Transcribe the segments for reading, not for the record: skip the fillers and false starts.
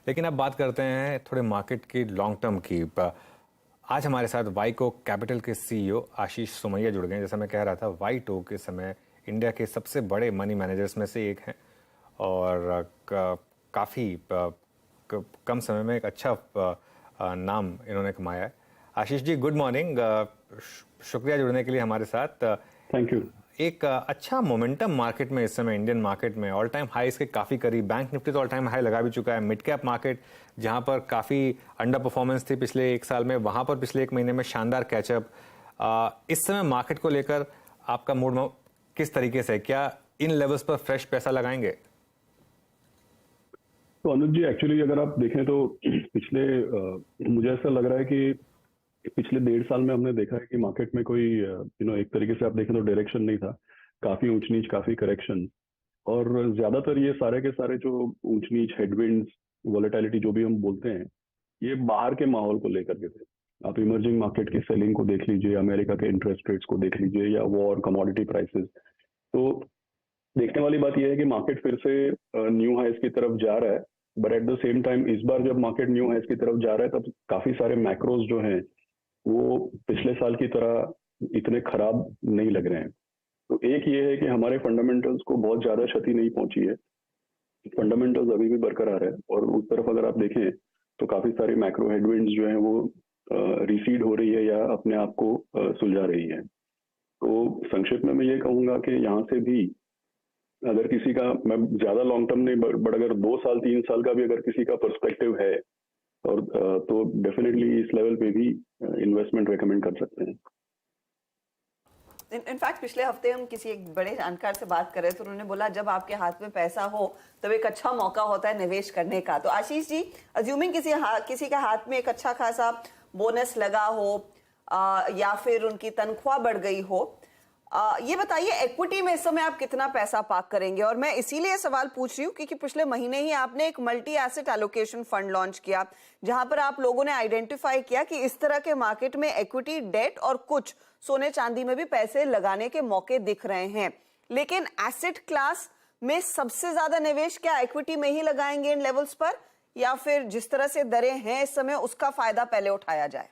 लेकिन अब बात करते हैं थोड़े मार्केट की लॉन्ग टर्म की। आज हमारे साथ वाईको कैपिटल के सीईओ आशीष सोमैया जुड़ गए हैं। जैसा मैं कह रहा था, वाईटो के समय इंडिया के सबसे बड़े मनी मैनेजर्स में से एक हैं और काफ़ी कम समय में एक अच्छा नाम इन्होंने कमाया है। Ashish ji, good morning. शुक्रिया जुड़ने के लिए हमारे साथ। Thank you. एक अच्छा मोमेंटम मार्केट में इस समय इंडियन मार्केट में ऑल टाइम हाई इसके काफ़ी करीब, बैंक निफ्टी तो ऑल टाइम हाई लगा भी चुका है। मिड कैप मार्केट जहां पर काफ़ी अंडर परफॉर्मेंस थी पिछले एक साल में, वहां पर पिछले एक महीने में शानदार कैचअप। इस समय मार्केट को लेकर आपका मूड किस तरीके से, क्या इन लेवल्स पर फ्रेश पैसा लगाएंगे? तो अनुज जी, एक्चुअली अगर आप देखें तो पिछले मुझे ऐसा लग रहा है कि पिछले 1.5 साल में हमने देखा है कि मार्केट में कोई एक तरीके से आप देखें तो डायरेक्शन नहीं था। काफी ऊंच नीच, काफी करेक्शन, और ज्यादातर ये सारे के सारे जो ऊंच नीच, हेडविंड्स, वॉलेटिलिटी जो भी हम बोलते हैं, ये बाहर के माहौल को लेकर के थे। आप इमर्जिंग मार्केट की सेलिंग को देख लीजिए, अमेरिका के इंटरेस्ट रेट्स को देख लीजिए, या वॉर, कमोडिटी प्राइसेस। तो देखने वाली बात यह है कि मार्केट फिर से न्यू हाइस की तरफ जा रहा है। But at the same time इस बार जब मार्केट न्यू हाइस की तरफ जा रहा है, तब काफी सारे मैक्रोज जो हैं वो पिछले साल की तरह इतने खराब नहीं लग रहे हैं। तो एक ये है कि हमारे फंडामेंटल्स को बहुत ज्यादा क्षति नहीं पहुंची है। फंडामेंटल्स अभी भी बरकरार है, और उस तरफ अगर आप देखें तो काफी सारी मैक्रो हेडविंड्स जो हैं वो रिसीड हो रही है या अपने आप को सुलझा रही है। तो संक्षिप्त में मैं ये कहूंगा कि यहाँ से भी अगर किसी का, मैं ज्यादा लॉन्ग टर्म नहीं, बट अगर 2 साल 3 साल का भी अगर किसी का पर्सपेक्टिव है और तो डेफिनेटली इस लेवल पे भी इन्वेस्टमेंट रेकमेंड कर सकते हैं। इनफैक्ट पिछले हफ्ते हम किसी एक बड़े जानकार से बात कर रहे थे, तो उन्होंने बोला जब आपके हाथ में पैसा हो तब एक अच्छा मौका होता है निवेश करने का। तो आशीष जी, अज्यूमिंग किसी के हाथ में एक अच्छा खासा बोनस लगा हो या फिर उनकी तनख्वाह बढ़ गई हो, ये बताइए इक्विटी में इस समय आप कितना पैसा पार्क करेंगे? और मैं इसीलिए सवाल पूछ रही हूँ क्योंकि पिछले महीने ही आपने एक multi asset allocation fund launch किया, जहां पर आप लोगों ने आइडेंटिफाई किया कि इस तरह के मार्केट में इक्विटी, डेट और कुछ सोने चांदी में भी पैसे लगाने के मौके दिख रहे हैं। लेकिन एसेट क्लास में सबसे ज्यादा निवेश क्या इक्विटी में ही लगाएंगे इन लेवल्स पर, या फिर जिस तरह से दरें हैं इस समय उसका फायदा पहले उठाया जाए?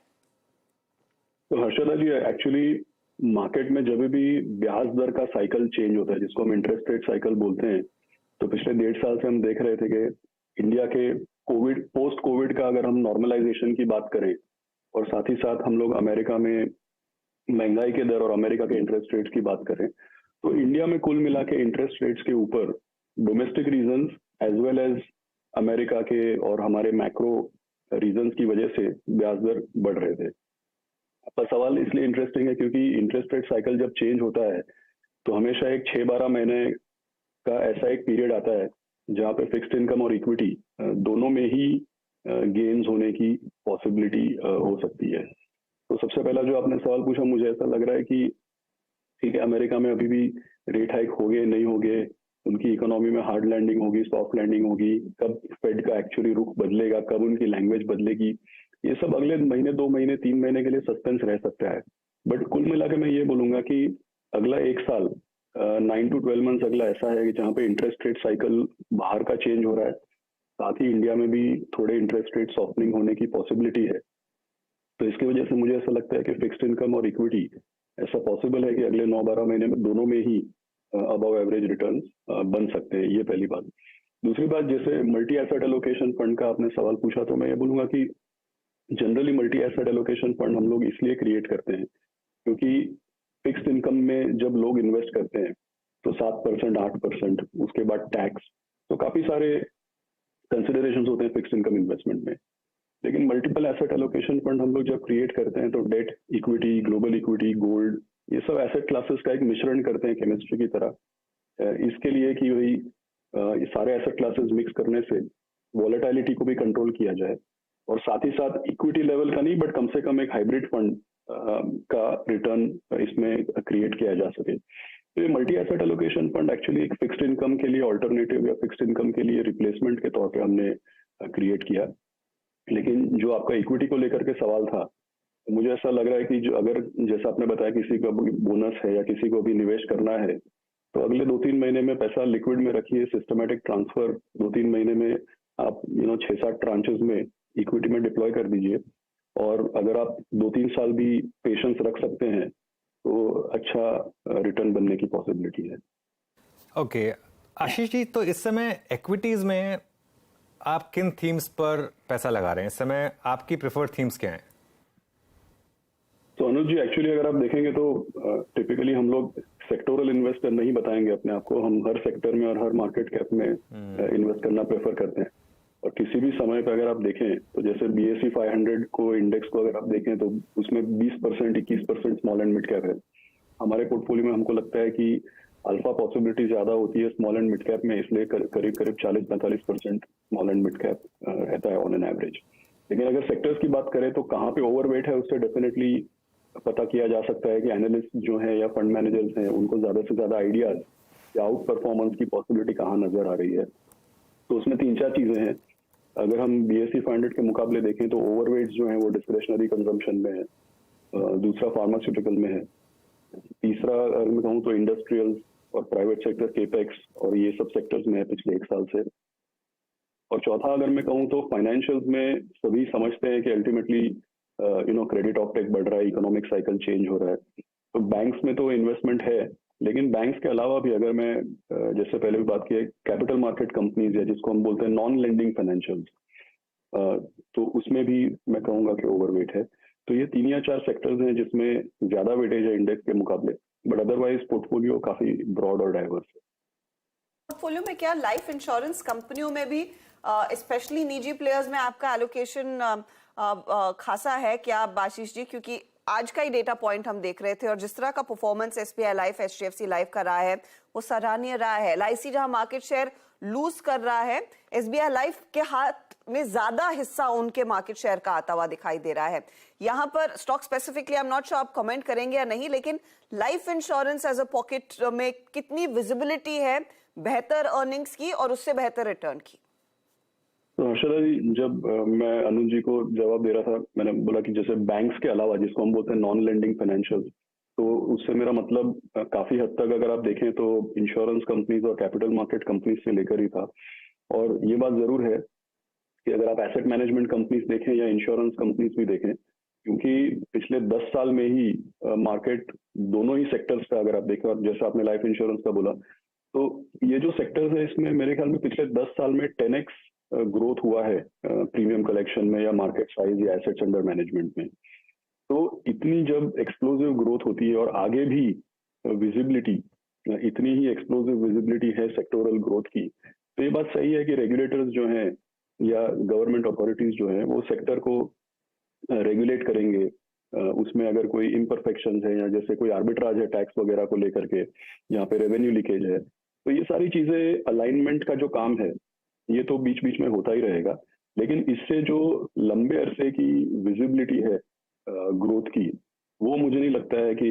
तो हर्षदा जी, एक्चुअली मार्केट में जब भी ब्याज दर का साइकिल चेंज होता है, जिसको हम इंटरेस्ट रेट साइकिल बोलते हैं, तो पिछले 1.5 साल से हम देख रहे थे कि इंडिया के कोविड, पोस्ट कोविड का अगर हम नॉर्मलाइजेशन की बात करें, और साथ ही साथ हम लोग अमेरिका में महंगाई के दर और अमेरिका के इंटरेस्ट रेट्स की बात करें, तो इंडिया में कुल मिला के इंटरेस्ट रेट्स के ऊपर domestic reasons as well as America के और हमारे मैक्रो रीजंस की वजह से ब्याज दर बढ़ रहे थे। आपका सवाल इसलिए इंटरेस्टिंग है क्योंकि इंटरेस्ट रेट साइकिल जब चेंज होता है तो हमेशा एक 6-12 महीने का ऐसा एक पीरियड आता है जहाँ पे फिक्स्ड इनकम और इक्विटी दोनों में ही गेन्स होने की पॉसिबिलिटी हो सकती है। तो सबसे पहला जो आपने सवाल पूछा, मुझे ऐसा लग रहा है कि ठीक है, अमेरिका में अभी भी रेट हाइक हो गए नहीं हो गए, उनकी इकोनॉमी में हार्ड लैंडिंग होगी, सॉफ्ट लैंडिंग होगी, कब फेड का एक्चुअली रुख बदलेगा, कब उनकी लैंग्वेज बदलेगी, ये सब अगले महीने, 2 महीने, 3 महीने के लिए सस्पेंस रह सकता है। बट कुल मिला के मैं ये बोलूंगा कि अगला 1 साल, 9 to 12 मंथ्स अगला ऐसा है कि जहाँ पे इंटरेस्ट रेट साइकिल बाहर का चेंज हो रहा है, साथ ही इंडिया में भी थोड़े इंटरेस्ट रेट सॉफ्टनिंग होने की पॉसिबिलिटी है। तो इसकी वजह से मुझे ऐसा लगता है कि फिक्स्ड इनकम और इक्विटी ऐसा पॉसिबल है कि अगले 9-12 महीने में दोनों में ही अबव एवरेज रिटर्न बन सकते हैं। ये पहली बात। दूसरी बात, जैसे मल्टी एसेट एलोकेशन फंड का आपने सवाल पूछा, तो मैं ये बोलूंगा कि generally multi asset allocation fund हम लोग इसलिए क्रिएट करते हैं क्योंकि फिक्स्ड इनकम में जब लोग इन्वेस्ट करते हैं तो 7%, 8%, उसके बाद टैक्स, तो काफी सारे कंसिडरेशंस होते हैं फिक्स्ड इनकम इन्वेस्टमेंट में। लेकिन मल्टीपल एसेट एलोकेशन फंड हम लोग जब क्रिएट करते हैं तो debt, equity, global equity, gold, ये सब एसेट क्लासेस का एक मिश्रण करते हैं केमिस्ट्री की तरह, इसके लिए कि वही ये सारे एसेट क्लासेस मिक्स करने से वॉलेटिलिटी को भी कंट्रोल किया जाए, और साथ ही साथ इक्विटी लेवल का नहीं बट कम से कम एक हाइब्रिड फंड का रिटर्न इसमें क्रिएट किया जा सके। तो ये multi asset allocation fund actually एक फिक्स्ड इनकम के लिए ऑल्टरनेटिव या फिक्स्ड इनकम के लिए रिप्लेसमेंट के तौर पे हमने क्रिएट किया। लेकिन जो आपका इक्विटी को लेकर के सवाल था, मुझे ऐसा लग रहा है कि जो अगर जैसा आपने बताया किसी को बोनस है या किसी को भी निवेश करना है, तो अगले 2-3 महीने में पैसा लिक्विड में रखिए, सिस्टमेटिक ट्रांसफर 2-3 महीने में आप 6-7 ट्रांचेस में इक्विटी में डिप्लॉय कर दीजिए, और अगर आप 2-3 साल भी पेशेंस रख सकते हैं तो अच्छा रिटर्न बनने की पॉसिबिलिटी है। ओके आशीष जी, तो इस समय एक्विटीज में आप किन थीम्स पर पैसा लगा रहे हैं? इस समय आपकी प्रेफर्ड थीम्स क्या हैं? तो अनुज जी, एक्चुअली अगर आप देखेंगे तो टिपिकली हम लोग सेक्टोरल इन्वेस्टर नहीं बताएंगे अपने आप को। हम हर सेक्टर में और हर मार्केट कैप में इन्वेस्ट करना प्रेफर करते हैं। और किसी भी समय पे अगर आप देखें तो जैसे BSE 500 को इंडेक्स को अगर आप देखें तो उसमें 20% 21% स्मॉल एंड मिड कैप है। हमारे पोर्टफोलियो में हमको लगता है कि अल्फा पॉसिबिलिटी ज्यादा होती है स्मॉल एंड मिड कैप में, इसलिए करीब करीब 40-45% स्मॉल एंड मिड कैप रहता है ऑन एन एवरेज। लेकिन अगर सेक्टर्स की बात करें तो कहाँ पे ओवरवेट है उससे डेफिनेटली पता किया जा सकता है कि एनालिस्ट जो है या फंड मैनेजर्स हैं उनको ज्यादा से ज्यादा आइडियाज या आउट परफॉर्मेंस की पॉसिबिलिटी कहाँ नजर आ रही है। तो उसमें 3-4 चीजें हैं। अगर हम BSE 500 के मुकाबले देखें तो ओवरवेट जो है वो डिस्क्रिशनरी कंजम्पशन में है, दूसरा फार्मास्यूटिकल में है, तीसरा अगर मैं कहूँ तो इंडस्ट्रियल और प्राइवेट सेक्टर केपेक्स और ये सब सेक्टर्स में है पिछले 1 साल से, और चौथा अगर मैं कहूँ तो फाइनेंशियल्स में सभी समझते हैं कि अल्टीमेटली क्रेडिट ऑफटेक बढ़ रहा है, इकोनॉमिक साइकिल चेंज हो रहा है। तो बैंक्स में तो इन्वेस्टमेंट है, लेकिन बैंक्स के अलावा भी अगर मैं जैसे पहले भी बात की है कैपिटल मार्केट कंपनीज है जिसको हम बोलते हैं नॉन लेंडिंग फाइनेंशियल्स, तो उसमें भी मैं कहूँगा कि ओवरवेट है। तो ये 3 या 4 सेक्टर्स हैं जिसमें ज्यादा वेटेज है इंडेक्स के मुकाबले, बट अदरवाइज पोर्टफोलियो काफी ब्रॉड और डाइवर्स है। पोर्टफोलियो में क्या लाइफ इंश्योरेंस कंपनियों में भी स्पेशली निजी प्लेयर्स में आपका एलोकेशन खासा है क्या आशीष जी? क्योंकि आज का ही डेटा पॉइंट हम देख रहे थे और जिस तरह का performance SBI life HDFC life का रहा है वो सराहनीय रहा है। LIC जहां मार्केट शेयर लूज कर रहा है, SBI लाइफ के हाथ में ज्यादा हिस्सा उनके मार्केट शेयर का आता हुआ दिखाई दे रहा है। यहाँ पर stock specifically I am not sure आप कमेंट करेंगे या नहीं, लेकिन life insurance as a pocket में कितनी विजिबिलिटी है बेहतर अर्निंग्स की और उससे बेहतर रिटर्न की? तो हर्षदा जी, जब मैं अनुज जी को जवाब दे रहा था मैंने बोला कि जैसे बैंक्स के अलावा जिसको हम बोलते हैं नॉन लेंडिंग फाइनेंशियल, तो उससे मेरा मतलब काफी हद तक अगर आप देखें तो इंश्योरेंस कंपनीज और कैपिटल मार्केट कंपनीज से लेकर ही था। और ये बात जरूर है कि अगर आप एसेट मैनेजमेंट कंपनीज देखें या इंश्योरेंस कंपनीज भी देखें, क्योंकि पिछले 10 साल में ही मार्केट दोनों ही सेक्टर्स का अगर आप देखें, और जैसे आपने लाइफ इंश्योरेंस का बोला, तो ये जो सेक्टर्स है इसमें मेरे ख्याल में पिछले 10 साल में 10x ग्रोथ हुआ है प्रीमियम कलेक्शन में या मार्केट साइज या एसेट्स अंडर मैनेजमेंट में। तो इतनी जब एक्सप्लोसिव ग्रोथ होती है और आगे भी विजिबिलिटी इतनी ही एक्सप्लोसिव विजिबिलिटी है सेक्टोरल ग्रोथ की, तो ये बात सही है कि रेगुलेटर्स जो हैं या गवर्नमेंट अथॉरिटीज जो हैं वो सेक्टर को रेगुलेट करेंगे। उसमें अगर कोई इम्परफेक्शन है या जैसे कोई आर्बिट्राज है टैक्स वगैरह को लेकर के, यहाँ पे रेवेन्यू लीकेज है, तो ये सारी चीजें अलाइनमेंट का जो काम है ये तो बीच बीच में होता ही रहेगा। लेकिन इससे जो लंबे अरसे की विजिबिलिटी है ग्रोथ की, वो मुझे नहीं लगता है कि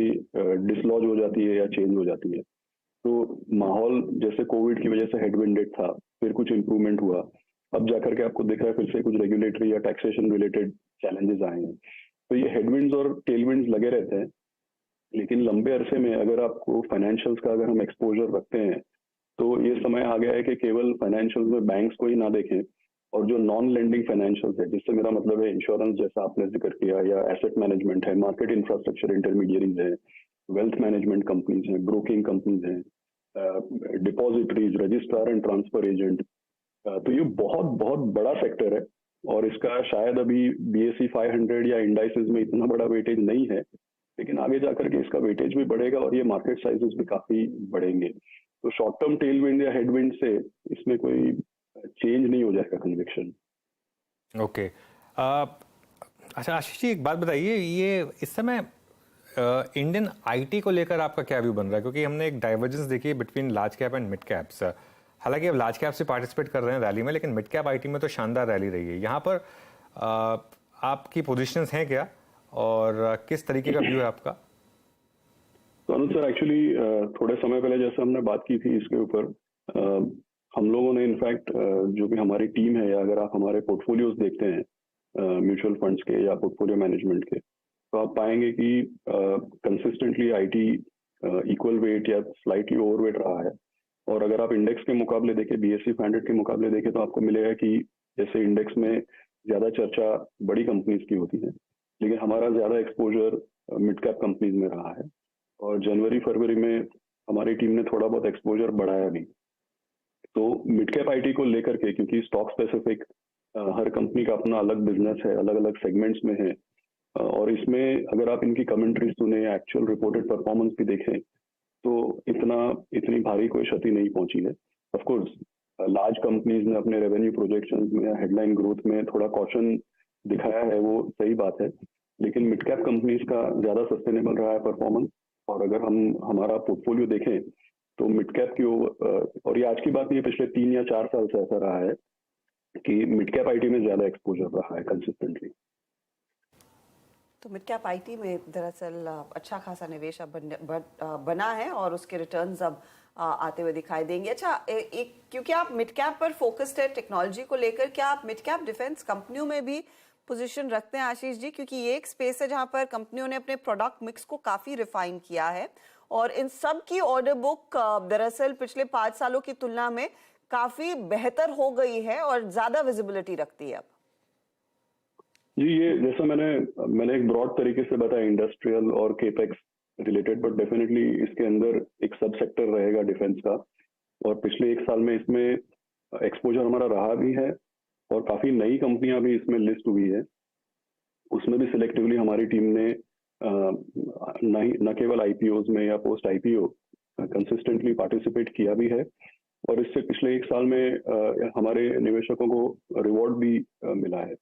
डिसलॉज हो जाती है या चेंज हो जाती है। तो माहौल जैसे कोविड की वजह से हेडविंडेड था, फिर कुछ इम्प्रूवमेंट हुआ, अब जाकर के आपको दिख रहा है फिर से कुछ रेगुलेटरी या टैक्सेशन रिलेटेड चैलेंजेस आए हैं। तो ये हेडविंड्स और टेलविंड्स लगे रहते हैं, लेकिन लंबे अरसे में अगर आपको फाइनेंशियल्स का अगर हम एक्सपोजर रखते हैं तो ये समय आ गया है कि केवल फाइनेंशियल्स में बैंक्स को ही ना देखें, और जो नॉन लेंडिंग फाइनेंशियल्स है, जिससे मेरा मतलब है इंश्योरेंस जैसा आपने जिक्र किया, या एसेट मैनेजमेंट है, मार्केट इंफ्रास्ट्रक्चर इंटरमीडियरीज है, वेल्थ मैनेजमेंट कंपनीज हैं, ब्रोकिंग कंपनीज हैं, depositories, registrar and transfer agent, तो ये बहुत बहुत बड़ा सेक्टर है और इसका शायद अभी BSE 500 या इंडाइसेस में इतना बड़ा वेटेज नहीं है, लेकिन आगे जाकर के इसका वेटेज भी बढ़ेगा और ये मार्केट साइजेस भी काफी बढ़ेंगे। तो शॉर्ट टर्म टेलविंड या हेडविंड से इसमें कोई चेंज नहीं हो जाएगा कन्विक्शन। ओके अच्छा आशीष जी, एक बात बताइए, ये इस समय इंडियन IT को लेकर आपका क्या व्यू बन रहा है? क्योंकि हमने एक डाइवर्जेंस देखी है between large cap and mid caps. हालांकि अब लार्ज कैप से पार्टिसिपेट कर रहे हैं रैली में, लेकिन मिड कैप IT में तो शानदार रैली रही है। यहाँ पर आपकी पोजीशंस हैं क्या और किस तरीके का व्यू है आपका? तो अनुज सर, एक्चुअली थोड़े समय पहले जैसे हमने बात की थी इसके ऊपर, हम लोगों ने इनफैक्ट जो भी हमारी टीम है, या अगर आप हमारे पोर्टफोलियोज देखते हैं म्यूचुअल फंड्स के या पोर्टफोलियो मैनेजमेंट के, तो आप पाएंगे कि कंसिस्टेंटली IT इक्वल वेट या स्लाइटली ओवरवेट रहा है। और अगर आप इंडेक्स के मुकाबले देखें, BSE 500 के मुकाबले देखें, तो आपको मिलेगा कि जैसे इंडेक्स में ज़्यादा चर्चा बड़ी कंपनीज की होती है, लेकिन हमारा ज़्यादा एक्सपोजर मिड कैप कंपनीज में रहा है। और जनवरी फरवरी में हमारी टीम ने थोड़ा बहुत एक्सपोजर बढ़ाया भी। तो मिड कैप आईटी को लेकर के, क्योंकि स्टॉक स्पेसिफिक हर कंपनी का अपना अलग बिजनेस है, अलग अलग सेगमेंट्स में है, और इसमें अगर आप इनकी कमेंट्री सुने, एक्चुअल रिपोर्टेड परफॉर्मेंस भी देखें, तो इतनी भारी कोई क्षति नहीं पहुंची है। ऑफ कोर्स लार्ज कंपनीज ने अपने रेवेन्यू प्रोजेक्शंस में या हेडलाइन ग्रोथ में थोड़ा कॉशन दिखाया है, वो सही बात है, लेकिन मिड कैप कंपनीज का ज़्यादा सस्टेनेबल रहा है परफॉर्मेंस। और अगर हम हमारा पोर्टफोलियो देखें तो मिड कैप की और ये आज की बात नहीं है, पिछले 3 या 4 साल से ऐसा रहा है कि मिड कैप आईटी में ज्यादा एक्सपोजर रहा है कंसिस्टेंटली। तो मिड कैप आईटी में दरअसल अच्छा खासा निवेश अब बना है और उसके रिटर्न्स अब आते हुए दिखाई देंगे। अच्छा, एक क्योंकि आप मिड कैप पर फोकस्ड है टेक्नोलॉजी को लेकर, क्या आप मिड कैप डिफेंस कंपनियों में भी पोजीशन रखते हैं आशीष जी? क्योंकि ये एक स्पेस है जहां पर कंपनियों ने अपने प्रोडक्ट मिक्स को काफी रिफाइन किया है और इन सब की ऑर्डर बुक दरअसल पिछले 5 सालों की तुलना में काफी बेहतर हो गई है और ज्यादा विजिबिलिटी रखती है अब। जी, ये जैसा मैंने एक ब्रॉड तरीके से बताया इंडस्ट्रियल और केपेक्स रिलेटेड, बट डेफिनेटली इसके अंदर एक सब सेक्टर रहेगा डिफेंस का, और पिछले 1 साल में इसमें एक्सपोजर हमारा रहा भी है और काफी नई कंपनियां भी इसमें लिस्ट हुई है। उसमें भी सिलेक्टिवली हमारी टीम ने न केवल आईपीओज में या पोस्ट आईपीओ कंसिस्टेंटली पार्टिसिपेट किया भी है, और इससे पिछले 1 साल में हमारे निवेशकों को रिवॉर्ड भी मिला है।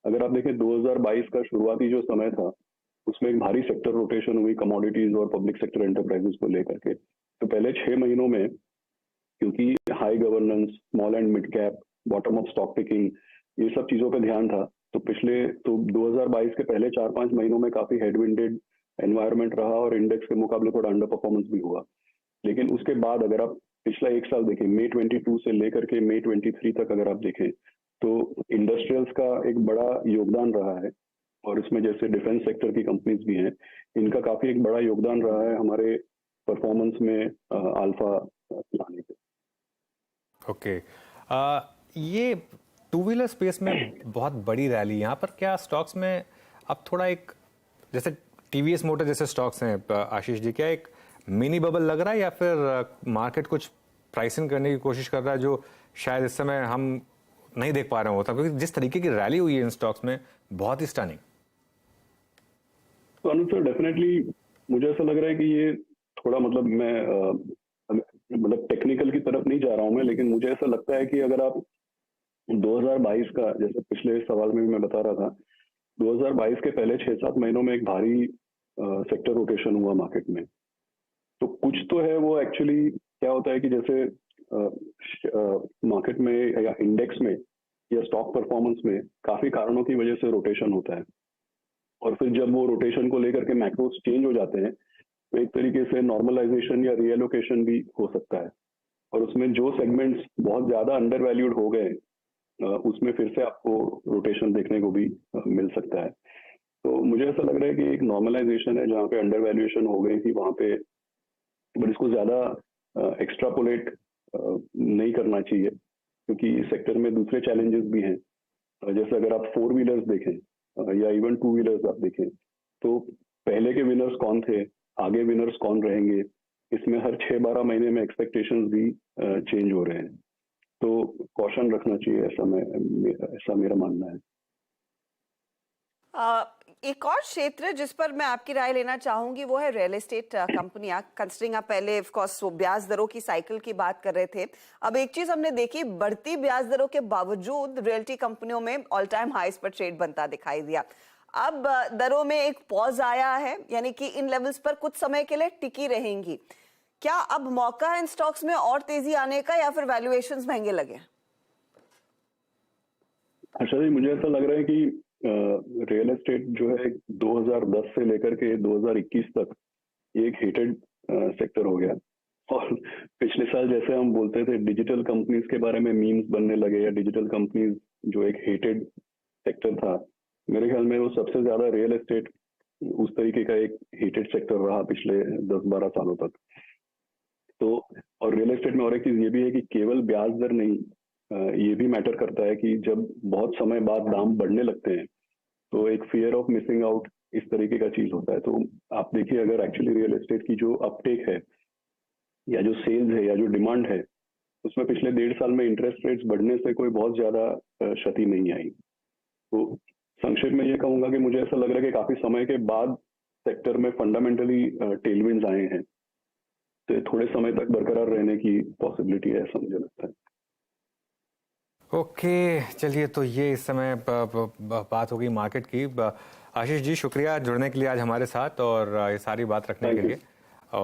अगर आप देखें 2022 का शुरुआती जो समय था, उसमें एक भारी सेक्टर रोटेशन हुई कमोडिटीज और पब्लिक सेक्टर एंटरप्राइजेस को लेकर के। तो पहले 6 महीनों में, क्योंकि high governance, small and mid cap, bottom of stock picking, ये सब चीजों पे ध्यान था, तो 2022 के पहले 4-5 महीनों में काफी हेडविंडेड एनवायरनमेंट रहा और इंडेक्स के मुकाबले थोड़ा अंडर परफॉर्मेंस भी हुआ। लेकिन उसके बाद अगर आप पिछला 1 साल देखें, मई 22 से लेकर के मई 23 तक अगर आप देखें, तो इंडस्ट्रियल्स का एक बड़ा योगदान रहा है, और इसमें जैसे डिफेंस सेक्टर की कंपनीज भी हैं, इनका काफी एक बड़ा योगदान रहा है हमारे परफॉर्मेंस में अल्फा लाने पे। ओके, ये टू व्हीलर स्पेस में बहुत बड़ी रैली, यहाँ पर क्या स्टॉक्स में अब थोड़ा एक, जैसे टीवीएस मोटर जैसे स्टॉक्स हैं आशीष जी, क्या एक मिनी बबल लग रहा है या फिर मार्केट कुछ प्राइसिंग करने की कोशिश कर रहा है जो शायद इस समय हम नहीं देख पा रहे होता, क्योंकि जिस तरीके की रैली हुई है इन स्टॉक्स में बहुत ही स्टनिंग। तो अनुज सर, डेफिनेटली मुझे ऐसा लग रहा है कि ये थोड़ा मतलब टेक्निकल की तरफ नहीं जा रहा हूं मैं, लेकिन मुझे ऐसा लगता है कि अगर आप 2022 का, जैसे पिछले सवाल में भी मैं बता रहा था, 2022 के पहले 6-7 महीनों में एक भारी सेक्टर रोटेशन हुआ मार्केट में। तो कुछ तो है वो, एक्चुअली क्या होता है कि जैसे मार्केट में या इंडेक्स में या स्टॉक परफॉर्मेंस में काफी कारणों की वजह से रोटेशन होता है, और फिर जब वो रोटेशन को लेकर के मैक्रोस चेंज हो जाते हैं, तो एक तरीके से नॉर्मलाइजेशन या रीएलोकेशन भी हो सकता है, और उसमें जो सेगमेंट्स बहुत ज्यादा अंडर वैल्यूड हो गए, उसमें फिर से आपको रोटेशन देखने को भी मिल सकता है। तो मुझे ऐसा लग रहा है कि एक नॉर्मलाइजेशन है जहाँ पे अंडर वैल्यूएशन हो गई थी वहाँ पे, बट इसको ज्यादा एक्स्ट्रापोलेट नहीं करना चाहिए, क्योंकि इस सेक्टर में दूसरे चैलेंजेस भी हैं। जैसे अगर आप 4 व्हीलर्स देखें या इवन 2 व्हीलर्स आप देखें, तो पहले के विनर्स कौन थे, आगे विनर्स कौन रहेंगे, इसमें हर 6-12 महीने में एक्सपेक्टेशंस भी चेंज हो रहे हैं। तो कॉशन रखना चाहिए, ऐसा मेरा मानना है। एक और क्षेत्र जिस पर मैं आपकी राय लेना चाहूंगी वो है रियल एस्टेट कंपनियां। कंसिडरिंग आप पहले ऑफ कोर्स ब्याज दरों की साइकिल की बात कर रहे थे, अब एक चीज हमने देखी, बढ़ती ब्याज दरों के बावजूद रियल्टी कंपनियों में ऑल टाइम हाईस पर ट्रेड बनता दिखाई दिया। अब दरों में एक पॉज आया है, यानी कि इन लेवल्स पर कुछ समय के लिए टिकी रहेंगी। क्या अब मौका है इन स्टॉक्स में और तेजी आने का, या फिर वैल्यूएशंस महंगे लगे? अच्छा जी, मुझे ऐसा लग रहा है कि रियल एस्टेट जो है 2010 से लेकर के 2021 तक ये एक हेटेड सेक्टर हो गया, और पिछले साल जैसे हम बोलते थे डिजिटल कंपनीज के बारे में मीम्स बनने लगे, या डिजिटल कंपनीज जो एक हेटेड सेक्टर था, मेरे ख्याल में वो सबसे ज्यादा रियल एस्टेट उस तरीके का एक हेटेड सेक्टर रहा पिछले 10-12 सालों तक। तो और रियल एस्टेट में और एक चीज ये भी है कि केवल ब्याज दर नहीं, ये भी मैटर करता है कि जब बहुत समय बाद दाम बढ़ने लगते हैं तो एक फियर ऑफ मिसिंग आउट इस तरीके का चीज होता है। तो आप देखिए, अगर एक्चुअली रियल एस्टेट की जो अपटेक है या जो सेल्स है या जो डिमांड है, उसमें पिछले 1.5 साल में इंटरेस्ट रेट्स बढ़ने से कोई बहुत ज्यादा क्षति नहीं आई। तो संक्षेप में ये कहूंगा कि मुझे ऐसा लग रहा है कि काफी समय के बाद सेक्टर में फंडामेंटली टेलविंड्स आए हैं, तो ये थोड़े समय तक बरकरार रहने की पॉसिबिलिटी है, ऐसा मुझे लगता है। ओके, चलिए, तो ये इस समय बात हो गई मार्केट की। आशीष जी, शुक्रिया जुड़ने के लिए आज हमारे साथ और ये सारी बात रखने के लिए।